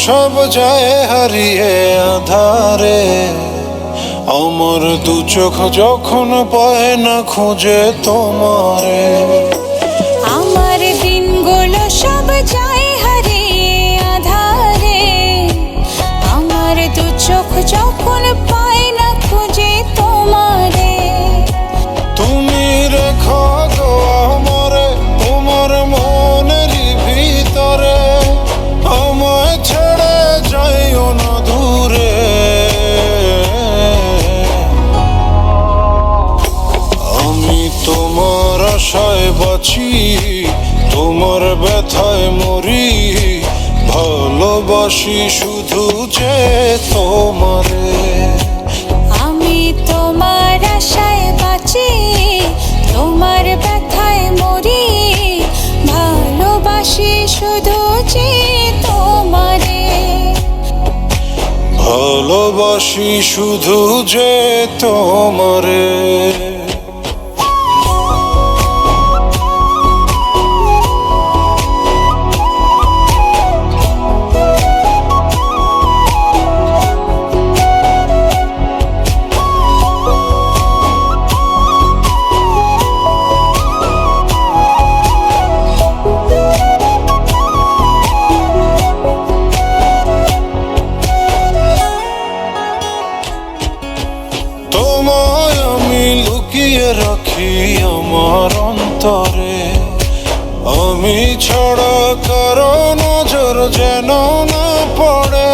সব যায় হারিয়ে আধারে, আমার দু চোখ যখন পায় না খুঁজে তোমারে। আমার দিনগুলো সব যায় হারিয়ে আধারে, আমার দু চোখ যখন পায় না খুঁজে তোমারে। তুমি রেখো গো আমারে তোমার মনের ভিতরে, আমায় ছেড়ে যাইও না দূরে। আমি তোমার আশায় বাঁচি, তোমার ব্যথায় মরি, ভালোবাসি শুধু যে তোমারে। আমি তোমার আশায় বাঁচি, তোমার ব্যথায় মরি, ভালোবাসি শুধু যে তোমারে। ভালোবাসি শুধু যে তোমারে। তোমায় আমি লুকিয়ে রাখি আমার অন্তরে, আমি ছাড়া কারো নজর যেন না পড়ে।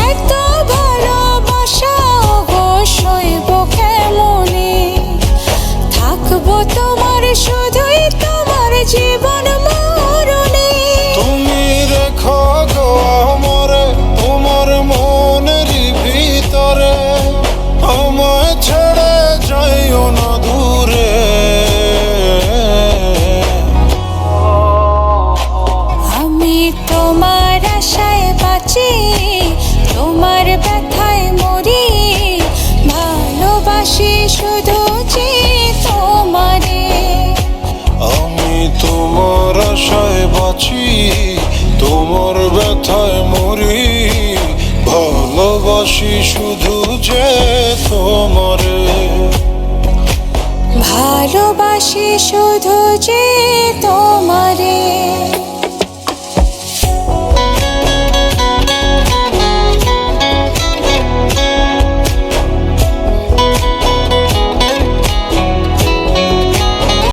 এত ভালোবাসা গো সইব কেমনে, থাকবো তোমার শুধুই তোমার জীবন মরণে। তুমি রেখো গো আমারে তোমার মনের ভিতরে, আমায় ছেড়ে যাইও না দূরে। আমি তোমার আশায় বাঁচি, তোমার ব্যথায় মরি, ভালোবাসি শুধু যে তোমারে। আমি তোমার আশায় বাঁচি, তোমার ব্যথায় মরি, ভালোবাসি শুধু যে তোমারে। ভালোবাসি শুধু যে তোমারে।